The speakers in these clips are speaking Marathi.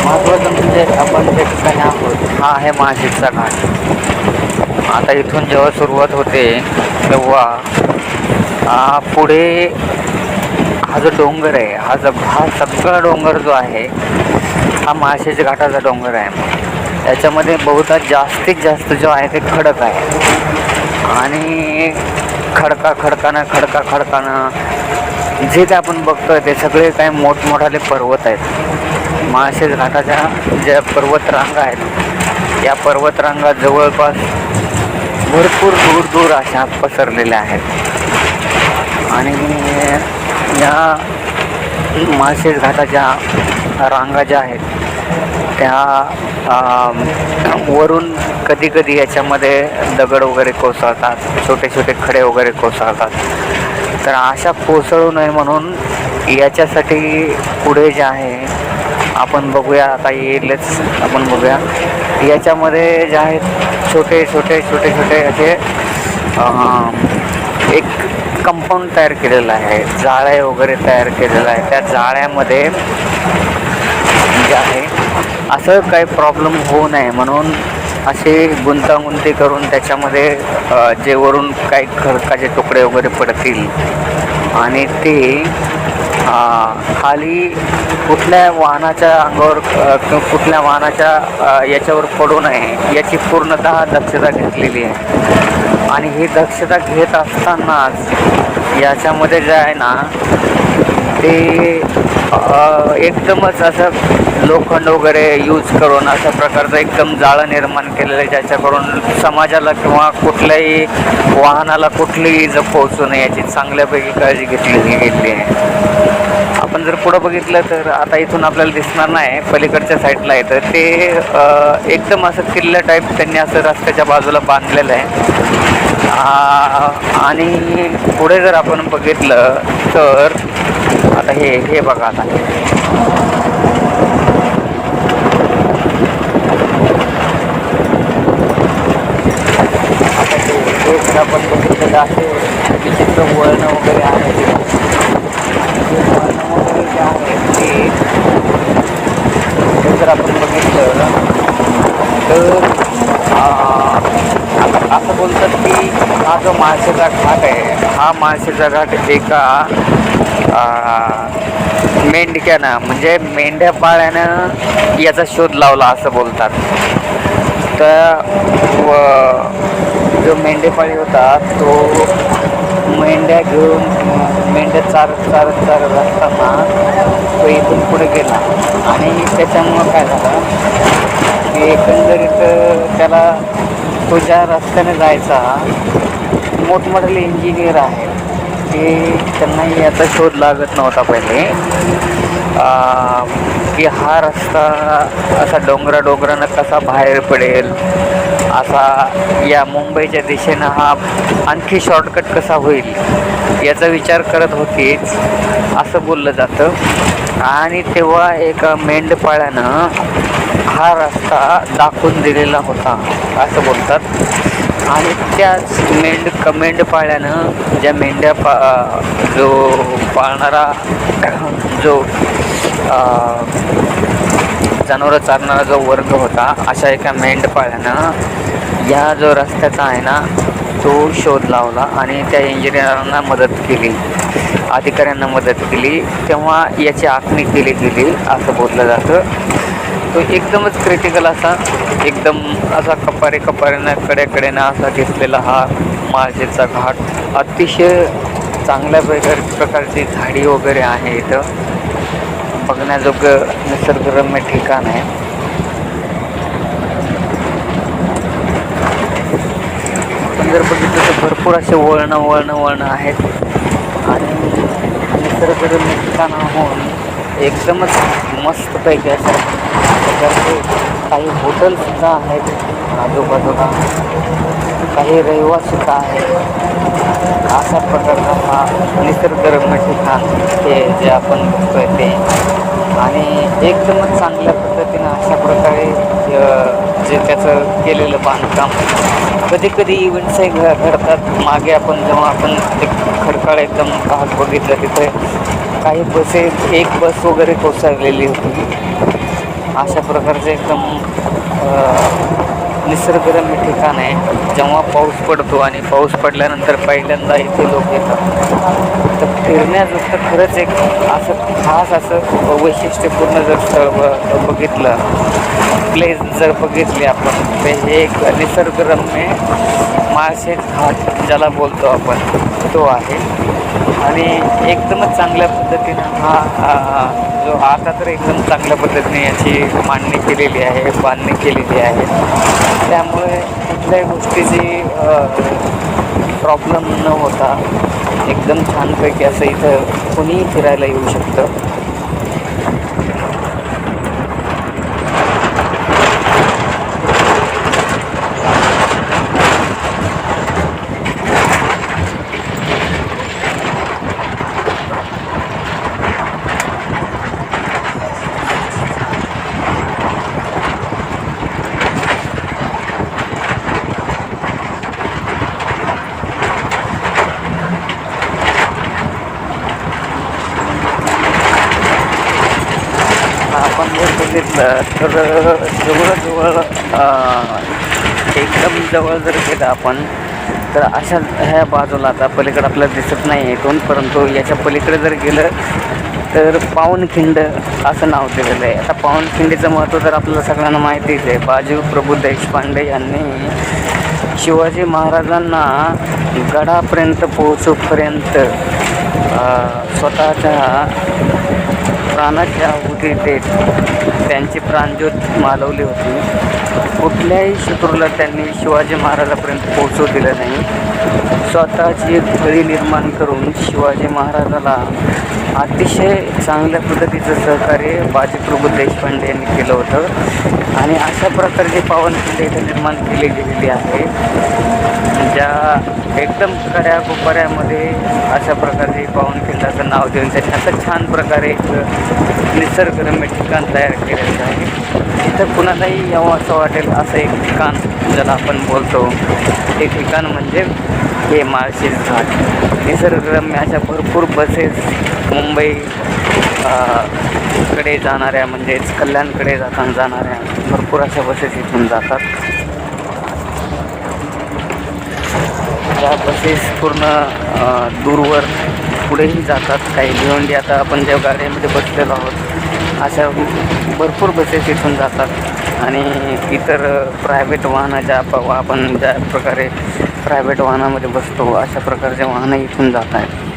महत्त्वाचं म्हणजे आपण ज्या ठिकाणी आहोत हा आहे माळशेजचा घाट. आता इथून जेव्हा सुरुवात होते तेव्हा पुढे हा जो डोंगर आहे हा सगळा डोंगर जो आहे हा माळशेज घाटाचा डोंगर आहे. याच्यामध्ये बहुधा जास्तीत जास्त जो आहे ते खडक आहे आणि खडकानं जे काय आपण बघतोय ते सगळे काय मोठमोठाले पर्वत आहेत. माळशेज घाटाच्या ज्या पर्वतरांगा आहेत या पर्वतरांगा जवळपास भरपूर दूर अशा पसरलेल्या आहेत आणि या माळशेज घाटाच्या रांगा ज्या आहेत त्या वरून कधी याच्यामध्ये दगड वगैरे कोसळतात, छोटे छोटे खडे वगैरे कोसळतात. तर अशा कोसळू नये म्हणून याच्यासाठी पुढे जे आहे आपण बघूया, आता येईलच आपण बघूया. याच्यामध्ये जे आहेत छोटे असे एक कंपाऊंड तयार केलेलं आहे, जाळे वगैरे तयार केलेलं आहे. त्या जाळ्यामध्ये जे आहे असं काही प्रॉब्लेम होऊ नये म्हणून असे गुंतागुंती करून त्याच्यामध्ये जे वरून काही खडकाचे तुकडे वगैरे पडतील आणि ते खाली कुठल्या वाहनाच्या अंगावर किंवा कुठल्या वाहनाच्या याच्यावर पडू नये याची पूर्णतः दक्षता घेतलेली आहे. आणि ही दक्षता घेत असतानाच याच्यामध्ये जे आहे ना ते एकदमच असं लोखंड वगैरे यूज करून अशा प्रकारचं एकदम जाळं निर्माण केलेलं आहे ज्याच्याकडून समाजाला किंवा कुठल्याही वाहनाला कुठलीही इजा पोहोचू नये याची चांगल्यापैकी काळजी घेतली आहे. आपण जर पुढं बघितलं तर आता इथून आपल्याला दिसणार नाही, पलीकडच्या साईडला आहे तर ते एकदम असं किल्ल्या टाईप त्यांनी असं रस्त्याच्या बाजूला बांधलेलं आहे. आणि पुढे जर आपण बघितलं तर आता हे बघा, आता हे जर आपण बघितलं असे विचित्र वळणं वगैरे आहे जे आहे ते जर आपण बघितलं तर असं बोलतात की हा जो माळशेजचा घाट आहे हा माळशेजचा घाट एका मेंढक्यानं म्हणजे मेंढ्या पाळ्यानं याचा शोध लावला असं बोलतात. तर जो मेंढेपाळी होता तो मेंढ्या घेऊन मेंढ्या चारत असताना तो इथून पुढे गेला आणि त्याच्यामुळं काय झालं की एकंदरीत त्याला तो ज्या रस्त्याने जायचा मोठमोठाले इंजिनियर आहे की त्यांनाही याचा शोध लागत नव्हता पहिले की हा रस्ता असा डोंगरानं कसा बाहेर पडेल, असा या मुंबईच्या दिशेनं हा आणखी शॉर्टकट कसा होईल याचा विचार करत होतीच असं बोललं जातं. आणि तेव्हा एका मेंढपाळानं हा रस्ता दाखवून दिलेला होता असं बोलतात. आणि त्याच मेंढपाळ्यानं ज्या मेंढ्या जो पाळणारा जो जनावरं चारणारा जो वर्ग होता अशा एका मेंढपाळ्यानं या जो रस्त्याचा आहे ना तो शोध लावला आणि त्या इंजिनियरांना मदत केली, अधिकाऱ्यांना मदत केली. तेव्हा याची आखणी केली गेली असं बोललं जातं. तो एकदमच क्रिटिकल असा एकदम असा कपारीनं कडेनं असा घेतलेला हा माळशेजचा घाट अतिशय चांगल्या प्रकारची झाडी वगैरे आहे. इथं बघण्याजोगं निसर्गरम्य ठिकाण आहे. आपण जर बघितलं तर भरपूर असे वळणं आहेत आणि निसर्गरम्य ठिकाणाहून एकदमच मस्तपैकी अशा प्रकारचे काही हॉटेलसुद्धा आहेत आजूबाजूला, काही रहिवासुद्धा आहेत. अशा प्रकारचा हा निसर्गरम्य ठिकाण हे जे आपण बघतोय ते आणि एकदमच चांगल्या पद्धतीनं अशा प्रकारे जे त्याचं केलेलं बांधकाम. कधी कधी इव्हेंट्सही घडतात. मागे जेव्हा आपण ते खडकाळ एकदम भाग बघितलं, तिथे काही बसेस, एक बस वगैरे कोसळलेली होती. अशा प्रकारचे एकदम निसर्गरम्य ठिकाण आहे. जेव्हा पाऊस पडतो आणि पाऊस पडल्यानंतर पहिल्यांदा इथे लोक येतात, तर फिरण्याजोगतं खरंच एक असं खास असं वैशिष्ट्यपूर्ण जर स्थळ बघितलं, प्लेस जर बघितली आपण, तर हे एक निसर्गरम्य माळशेज घाट ज्याला बोलतो आपण, तो आहे. आणि एकदमच चांगल्या पद्धतीनं हा जो आता तर एकदम चांगल्या पद्धतीने याची मांडणी केलेली आहे, बांधणी केलेली आहे. त्यामुळे कुठल्याही गोष्टीची प्रॉब्लेम न होता एकदम छानपैकी असं इथं कोणीही फिरायला येऊ शकतं. आपण जर बघितलं तर जवळजवळ एकदम जवळ जर गेलं आपण, तर अशा ह्या बाजूला आता पलीकडे आपल्याला दिसत नाही आहे इथून, परंतु याच्या पलीकडे जर गेलं तर पावनखिंड असं नाव दिलेलं आहे. आता पावनखिंडीचं महत्त्व तर आपल्याला सगळ्यांना माहितीच आहे. बाजी प्रभू देशपांडे यांनी शिवाजी महाराजांना गडापर्यंत पोहोचूपर्यंत स्वतःच्या प्राणाची आहुती देत त्यांची प्राणज्योत मालवली होती. कुठल्याही शत्रूला त्यांनी शिवाजी महाराजापर्यंत पोहोचू दिलं नाही. स्वतःची एक फळी निर्माण करून शिवाजी महाराजाला अतिशय चांगल्या पद्धतीचं सहकार्य बाजीप्रभू देशपांडे यांनी केलं होतं. आणि अशा प्रकारची पावनखिंड इथे निर्माण केली गेलेली आहे, ज्या एकदम कड्याकोपऱ्यामध्ये अशा प्रकारचे पावनखिंडाचं नाव देऊन त्यांनी असं छान प्रकारे एक निसर्गरम्य ठिकाण तयार केलेलं आहे. इथं कुणालाही यावं असं वाटेल असं एक ठिकाण ज्याला आपण बोलतो, ते ठिकाण म्हणजे हे माळशेज घाट. निसर्गरम्य अशा भरपूर बसेस मुंबई कडे जाणाऱ्या, म्हणजेच कल्याणकडे जाणाऱ्या भरपूर अशा बसेस इथून जातात. त्या बसेस पूर्ण दूरवर पुढेही जातात. काही भिवंडी, आता आपण ज्या गाड्यांमध्ये बसलेलो आहोत अशा भरपूर बसेस इथून जातात. आणि इतर प्रायव्हेट वाहनाच्या आपण ज्या प्रकारे प्रायव्हेट वाहनामध्ये बसतो अशा प्रकारचे वाहनं इथून जात आहेत.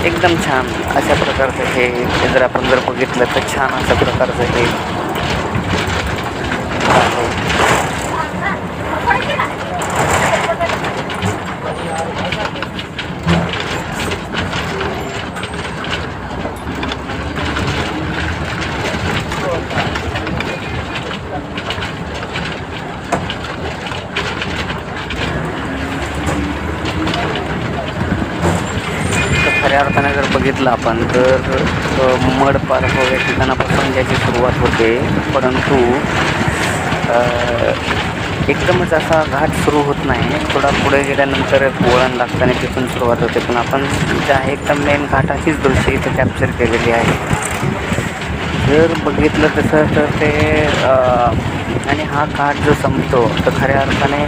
एकदम छान अशा प्रकारचं हे जर आपण जर बघितलं तर छान अशा प्रकारचं हे खऱ्या अर्थाने जर बघितलं आपण तर मड पार्क वगैरे ठिकाणापासून याची सुरुवात होते, परंतु एकदमच असा घाट सुरू होत नाही. थोडा पुढे गेल्यानंतर वळण लागतं आणि तिथून सुरुवात होते. पण आपण ज्या एकदम मेन घाटाचीच दृश्य इथे कॅप्चर केलेली आहे. जर बघितलं तसं तर ते आणि हा घाट जो संपतो तर खऱ्या अर्थाने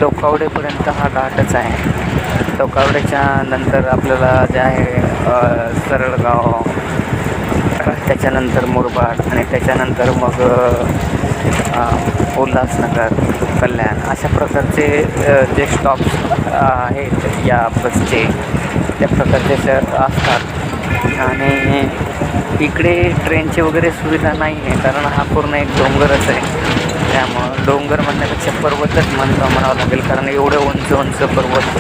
टोकावडेपर्यंत हा घाटच आहे. टोकावड्याच्या नंतर आपल्याला जे आहे सरळगाव, त्याच्यानंतर मुरबाड आणि त्याच्यानंतर मग उल्हासनगर, कल्याण अशा प्रकारचे जे स्टॉप्स आहेत या बसचे त्या प्रकारचे असतात. आणि इकडे ट्रेनची वगैरे सुविधा नाही आहे, कारण हा पूर्ण एक डोंगरच आहे. त्यामुळं डोंगर म्हणण्यापेक्षा पर्वतच म्हणावं लागेल, कारण एवढे उंच उंच पर्वत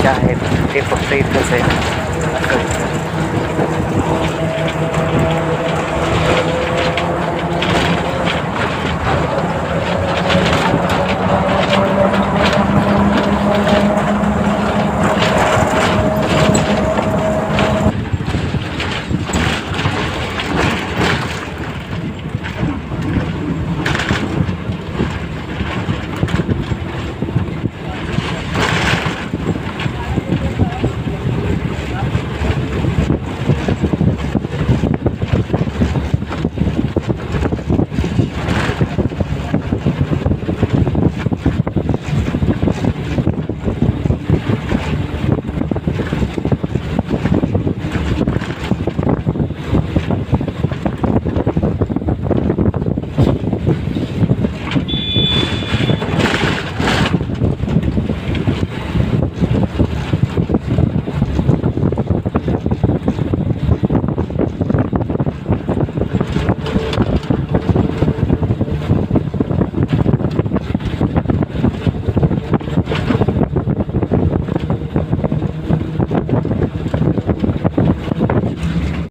जे आहेत ते फक्त इथंच आहे.